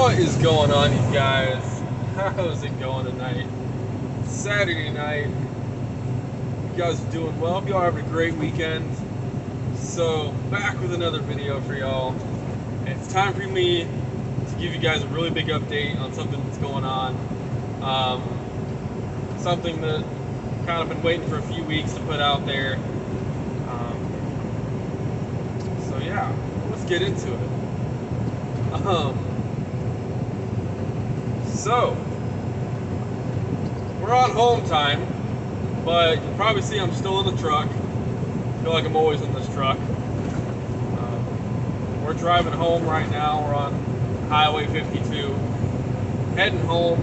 What is going on, you guys? How's it going tonight? Saturday night. You guys are doing well. Hope y'all having a great weekend. So, back with another video for y'all. And it's time for me to give you guys a really big update on something that's going on. Something that kind of been waiting for a few weeks to put out there. So yeah, let's get into it. So, we're on home time, but you'll probably see I'm still in the truck. I feel like I'm always in this truck. We're driving home right now. We're on Highway 52, heading home.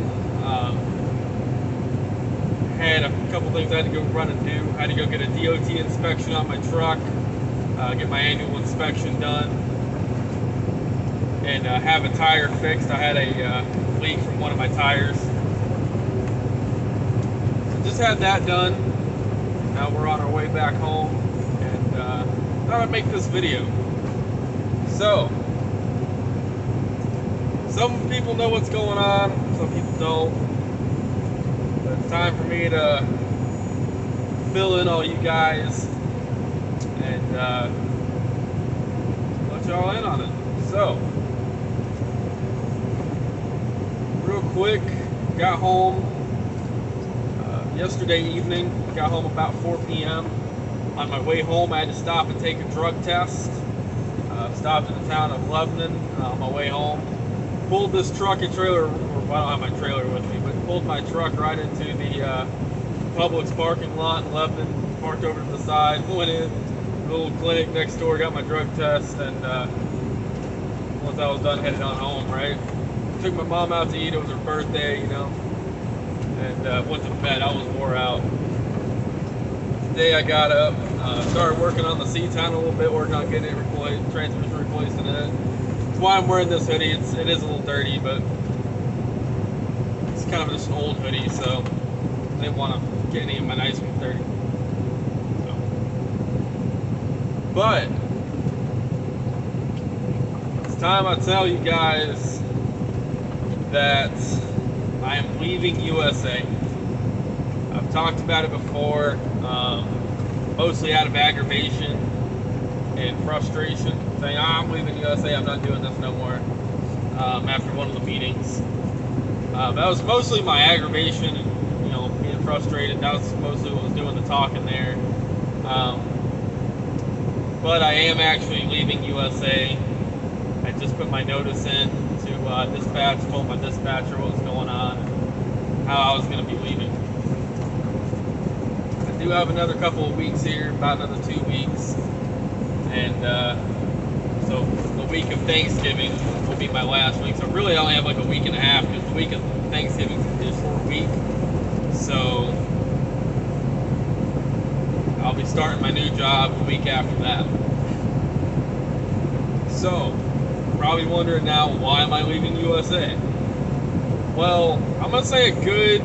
Had a couple things I had to go run and do. I had to go get a DOT inspection on my truck, get my annual inspection done, and have a tire fixed. I had a leak from one of my tires. So just had that done. Now we're on our way back home, and thought I'd make this video. So, some people know what's going on, some people don't. But it's time for me to fill in all you guys and let y'all in on it. So, real quick, got home yesterday evening. Got home about 4 p.m. On my way home, I had to stop and take a drug test. Stopped in the town of Lebanon on my way home. Pulled this truck and trailer, or I don't have my trailer with me, but pulled my truck right into the Publix parking lot in Lebanon. Parked over to the side, went in the little clinic next door, got my drug test, and once I was done, headed on home. Right. Took my mom out to eat. It was her birthday, you know, and went to bed. I was wore out. Today I got up, started working on the C-Town a little bit, working on getting it replaced, transmission replaced in it. That's why I'm wearing this hoodie. It is a little dirty, but it's kind of just an old hoodie, so I didn't want to get any of my nice ones dirty. So. But it's time I tell you guys that I am leaving USA. I've talked about it before, mostly out of aggravation and frustration, saying, I'm leaving USA, I'm not doing this no more, after one of the meetings. That was mostly my aggravation and, you know, being frustrated. That was mostly what was doing the talking there. But I am actually leaving USA. I just put my notice in to dispatch, told my dispatcher what was going on, and how I was going to be leaving. I do have another couple of weeks here, about another 2 weeks, and so the week of Thanksgiving will be my last week. So really I only have like a week and a half, because the week of Thanksgiving is a short week. So I'll be starting my new job the week after that. So, probably wondering now, why am I leaving USA? Well, I'm going to say a good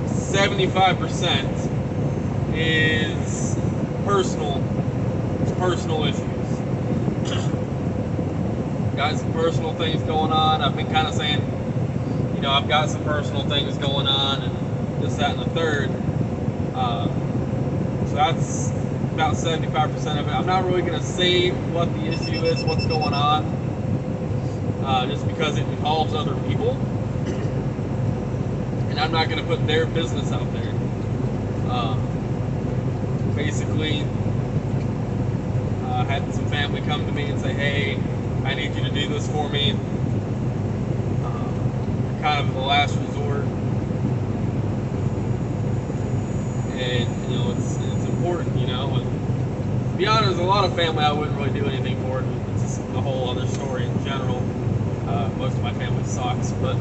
75% is personal issues. Got some personal things going on. I've been kind of saying, you know, I've got some personal things going on, and this, that, and the third. So that's about 75% of it. I'm not really going to say what the issue is, what's going on, just because it involves other people, and I'm not going to put their business out there. Basically, I had some family come to me and say, hey, I need you to do this for me. Kind of the last resort. And, you know, it's important, you know. And to be honest, a lot of family I wouldn't really do anything for it. It's just a whole other story in general. Most of my family sucks, but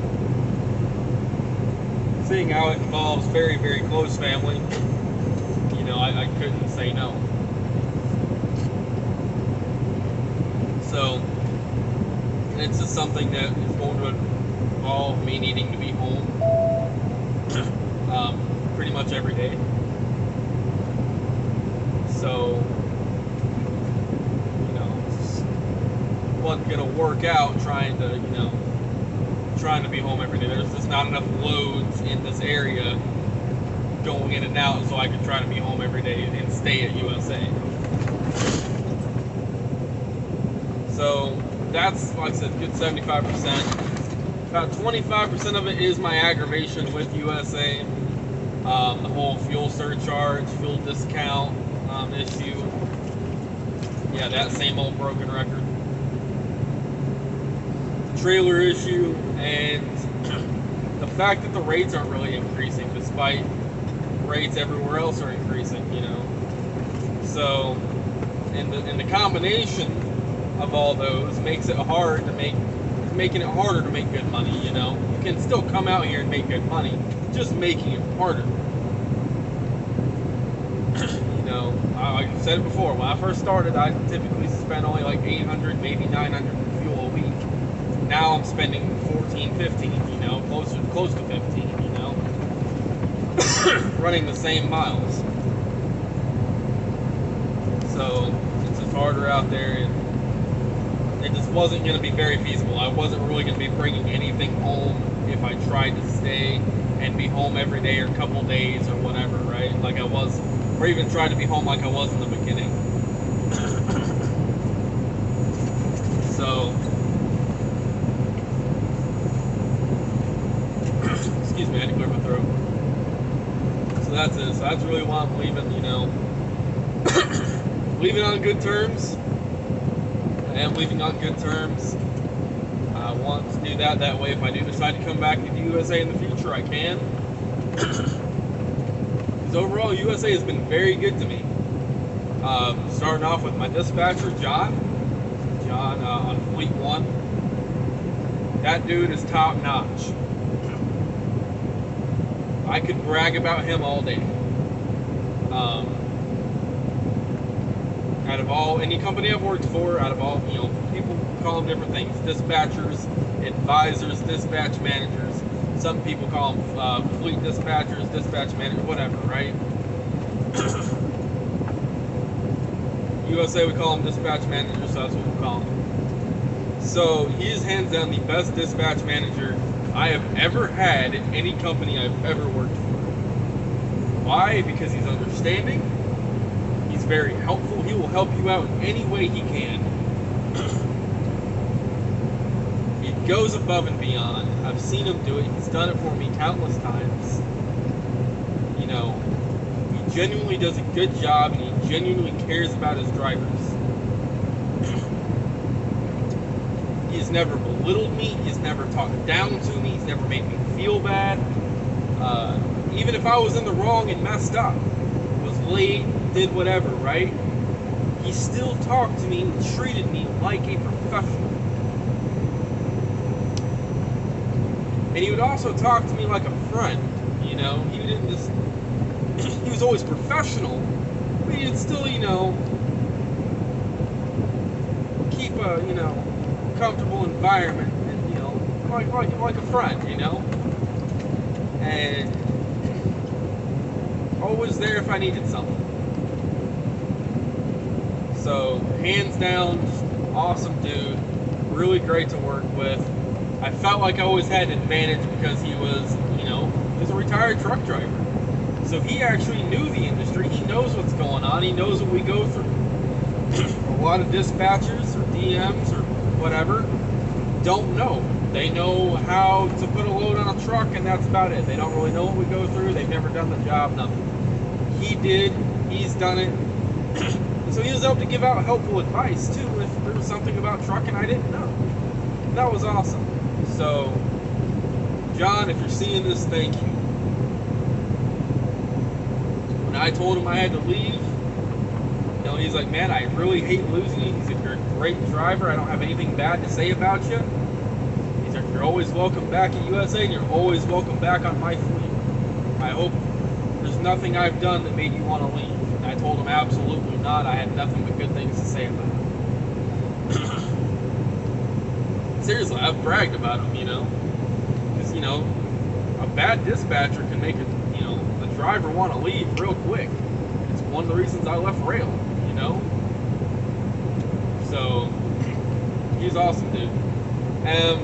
seeing how it involves very, very close family, you know, I couldn't say no. So, and it's just something that is going to involve me needing to be home pretty much every day. So, you know, wasn't gonna work out trying to, trying to be home every day. There's just not enough loads in this area going in and out so I could try to be home every day and stay at USA. So that's, like I said, good 75%. About 25% of it is my aggravation with USA. The whole fuel surcharge, fuel discount issue. Yeah, that same old broken record. The trailer issue, and the fact that the rates aren't really increasing despite rates everywhere else are increasing, So, and the combination of all those makes it hard to making it harder to make good money, You can still come out here and make good money, just making it harder. Like I said it before, when I first started, I typically spent only like 800, maybe 900 in fuel a week. Now I'm spending 14, 15, close to 15, running the same miles. So it's just harder out there, and it just wasn't going to be very feasible. I wasn't really going to be bringing anything home if I tried to stay and be home every day or a couple days or whatever, right? Like I was, or even tried to be home like I was in the beginning. So, excuse me, I had to clear my throat. So that's it. So that's really why I'm leaving, leaving on good terms. I am leaving on good terms. I want to do that way. If I do decide to come back to the USA in the future, I can. Because overall, USA has been very good to me. Starting off with my dispatcher, John on Fleet 1. That dude is top notch. I could brag about him all day. Out of any company I've worked for, out of all, people call them different things. Dispatchers, advisors, dispatch managers. Some people call them fleet dispatchers, dispatch managers, whatever, right? USA, we call them dispatch managers, so that's what we call them. So he is hands down the best dispatch manager I have ever had in any company I've ever worked for. Why? Because he's understanding. He's very helpful. He will help you out in any way he can. He goes above and beyond. I've seen him do it. He's done it for me countless times. He genuinely does a good job, and he genuinely cares about his drivers. He has never belittled me. He's never talked down to me. He's never made me feel bad. Even if I was in the wrong and messed up, was late, did whatever, right? He still talked to me and treated me like a professional. And he would also talk to me like a friend, He didn't just... He was always professional, but he'd still, keep a, comfortable environment and, like a friend, And always there if I needed something. So, hands down, just awesome dude. Really great to work with. I felt like I always had an advantage because he was, he's a retired truck driver. So he actually knew the industry. He knows what's going on. He knows what we go through. A lot of dispatchers or DMs or whatever don't know. They know how to put a load on a truck, and that's about it. They don't really know what we go through. They've never done the job, nothing. He did. He's done it. So he was able to give out helpful advice, too, if there was something about trucking I didn't know. That was awesome. So, John, if you're seeing this, thank you. When I told him I had to leave, he's like, man, I really hate losing you. He said, you're a great driver. I don't have anything bad to say about you. He said, you're always welcome back at USA, and you're always welcome back on my fleet. I hope there's nothing I've done that made you want to leave. And I told him absolutely not. I had nothing but good things to say about him. Seriously, I've bragged about him, because, a bad dispatcher can make the driver want to leave real quick. It's one of the reasons I left rail, So He's awesome, dude. And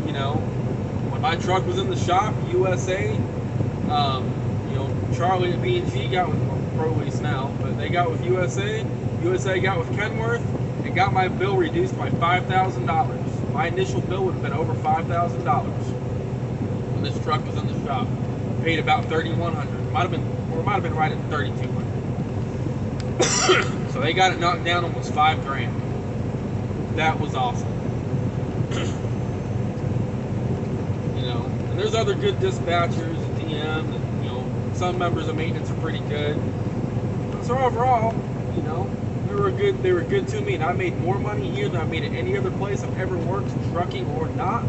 you know, when my truck was in the shop, USA, you know, Charlie at B&G got with ProLease now, but they got with USA. USA got with Kenworth, and got my bill reduced by $5,000. My initial bill would have been over $5,000 when this truck was in the shop. Paid about $3,100. Might have been, or it might have been right at $3,200. So they got it knocked down almost $5,000. That was awesome. You know, and there's other good dispatchers, DM, and you know, some members of maintenance are pretty good. So overall, you know, they were good to me, and I made more money here than I made at any other place I've ever worked, trucking or not.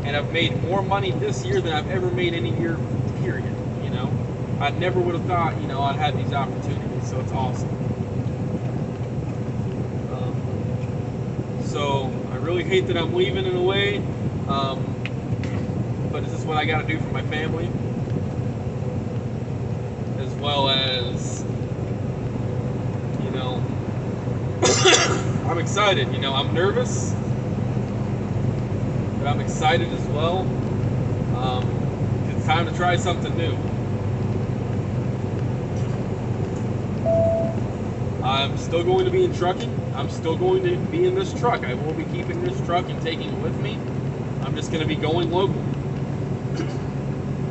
And I've made more money this year than I've ever made any year, period. You know, I never would have thought, you know, I'd had these opportunities, so it's awesome. So I really hate that I'm leaving in a way, but this is what I got to do for my family, as well as, you know, I'm excited. You know, I'm nervous, but I'm excited as well. It's time to try something new. I'm still going to be in trucking. I'm still going to be in this truck. I will be keeping this truck and taking it with me. I'm just going to be going local.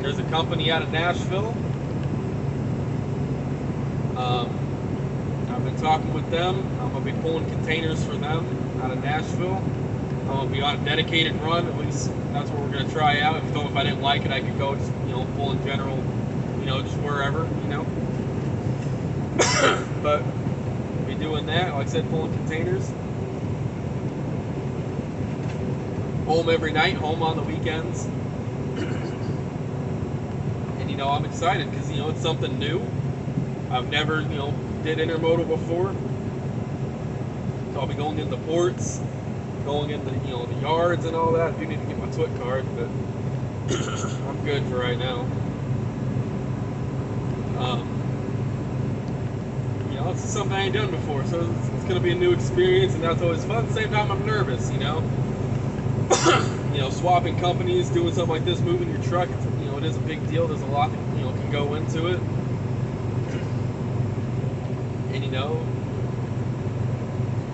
There's a company out of Nashville. I've been talking with them. I'm going to be pulling containers for them out of Nashville. I'm going to be on a dedicated run. At least that's what we're going to try out. If I didn't like it, I could go just, you know, pull in general, you know, just wherever, you know. But be doing that, like I said, pulling containers. Home every night, home on the weekends. And you know, I'm excited because, you know, it's something new. I've never, you know, did intermodal before. So I'll be going in the ports, going in the, you know, the yards and all that. I do need to get my TWIC card, but I'm good for right now. You know, it's something I ain't done before, so it's going to be a new experience, and that's always fun. At the same time, I'm nervous, you know. You know, swapping companies, doing something like this, moving your truck, you know, it is a big deal. There's a lot that, you know, can go into it. And, you know,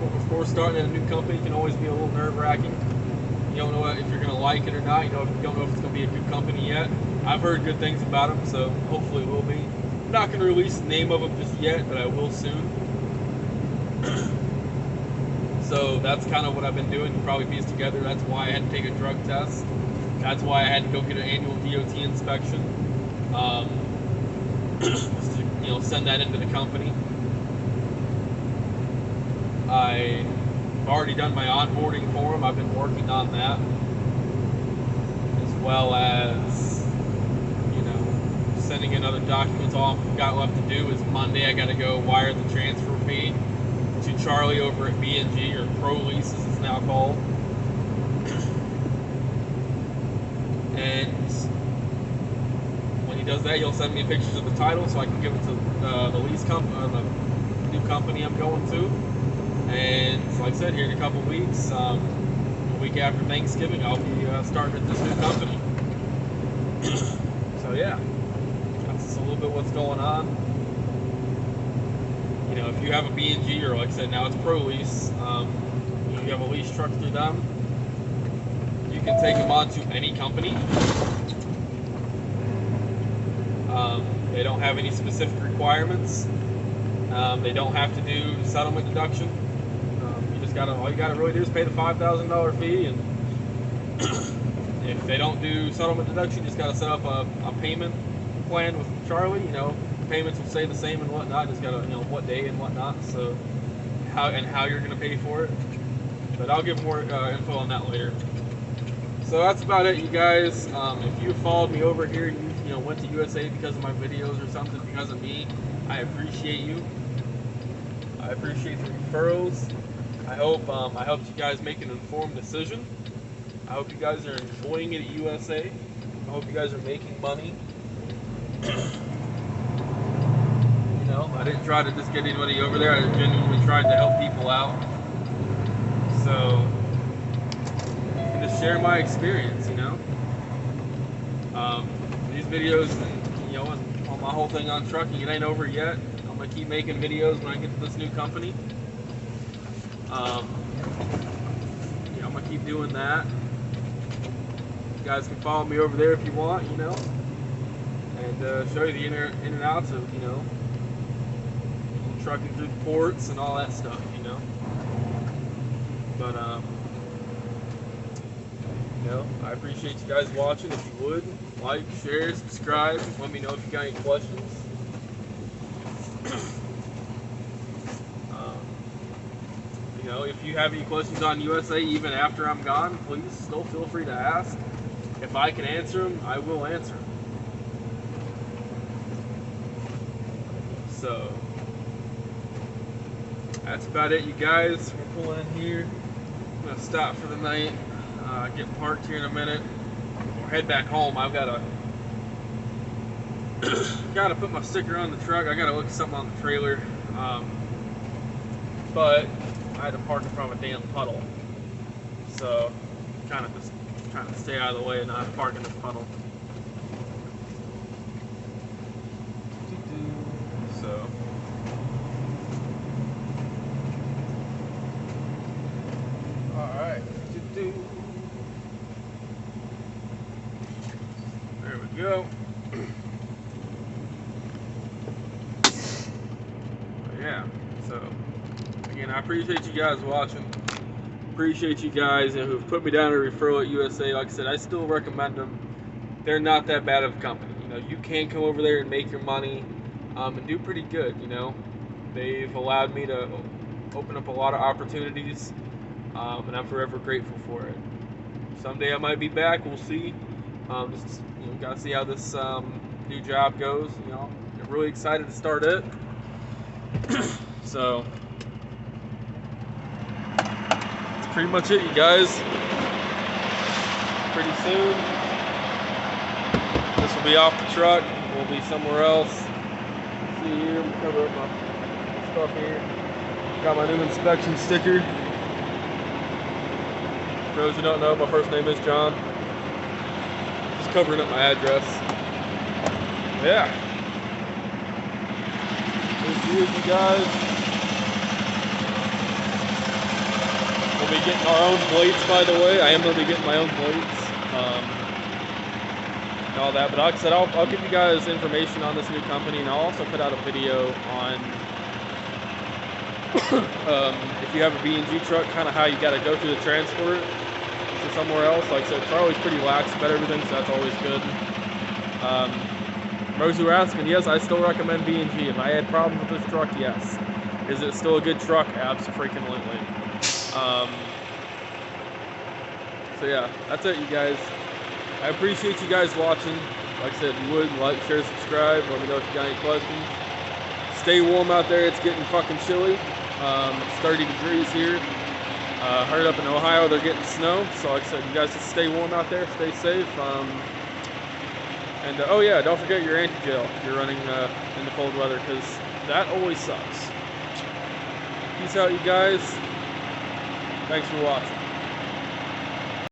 of course, starting at a new company can always be a little nerve-wracking. You don't know if you're going to like it or not. You know, you don't know if it's going to be a good company yet. I've heard good things about them, so hopefully it will be. I'm not going to release the name of them just yet, but I will soon. So that's kind of what I've been doing. You probably piece together. That's why I had to take a drug test. That's why I had to go get an annual DOT inspection. Just to, you know, send that into the company. I've already done my onboarding for them. I've been working on that, as well as, you know, sending in other documents. All I've got left to do is Monday. I got to go wire the transfer fee to Charlie over at B&G, or ProLease as it's now called. And when he does that, he'll send me pictures of the title so I can give it to the lease company, or the new company I'm going to. And like I said, here in a couple weeks, a week after Thanksgiving, I'll be starting at this new company. So yeah, that's just a little bit what's going on. You know, if you have a B&G, or like I said, now it's ProLease, you have a lease truck through them, you can take them on to any company. They don't have any specific requirements. They don't have to do settlement deduction. All you gotta really do is pay the $5,000 fee, and if they don't do settlement deduction, you just gotta set up a payment plan with Charlie. You know, payments will stay the same and whatnot. Just gotta, you know, what day and whatnot. So how you're gonna pay for it. But I'll give more info on that later. So that's about it, you guys. If you followed me over here, you know, went to USA because of my videos or something, because of me, I appreciate you. I appreciate the referrals. I hope I helped you guys make an informed decision. I hope you guys are enjoying it at USA. I hope you guys are making money. You know, I didn't try to just get anybody over there. I genuinely tried to help people out. So, and just share my experience, you know. These videos, and, you know, and on my whole thing on trucking, it ain't over yet. I'm gonna keep making videos when I get to this new company. You know, I'm gonna keep doing that. You guys can follow me over there if you want, you know, and show you the in and outs of, you know, trucking through the ports and all that stuff, you know. But you know, I appreciate you guys watching. If you would like, share, subscribe, let me know if you got any questions. You know, if you have any questions on USA even after I'm gone, please still feel free to ask. If I can answer them, I will answer them. So that's about it, you guys. We're pulling in here. I'm gonna stop for the night. Get parked here in a minute. We'll head back home. I've got to put my sticker on the truck. I got to look at something on the trailer. But I had to park in front of a damn puddle. So kind of just trying to stay out of the way and not park in this puddle. So alright. There we go. Yeah, so again, I appreciate you guys watching. Appreciate you guys who've put me down a referral at USA. Like I said, I still recommend them. They're not that bad of a company. You know, you can come over there and make your money and do pretty good. You know, they've allowed me to open up a lot of opportunities, and I'm forever grateful for it. Someday I might be back. We'll see. Just, you know, gotta see how this new job goes. You know, I'm really excited to start it. So that's pretty much it, you guys. Pretty soon this will be off the truck. We'll be somewhere else. See here, I'm cover up my stuff here. Got my new inspection sticker. For those who don't know, my first name is John. Just covering up my address. Yeah. Here's you guys. We'll be getting our own plates, by the way. I am going to be getting my own plates and all that. But like I said, I'll give you guys information on this new company, and I'll also put out a video on if you have a B&G truck, kind of how you got to go through the transport to somewhere else. Like I said, Charlie's pretty lax about everything, so that's always good. Those who are asking, yes, I still recommend B&G. If I had problems with this truck, yes. Is it still a good truck? Abso-freaking-lutely. So yeah, that's it, you guys. I appreciate you guys watching. Like I said, if you would like, share, subscribe. Let me know if you got any questions. Stay warm out there. It's getting fucking chilly. It's 30 degrees here. Heard up in Ohio they're getting snow. So like I said, you guys just stay warm out there. Stay safe. And oh yeah, don't forget your anti-gel if you're running in the cold weather, because that always sucks. Peace out, you guys. Thanks for watching.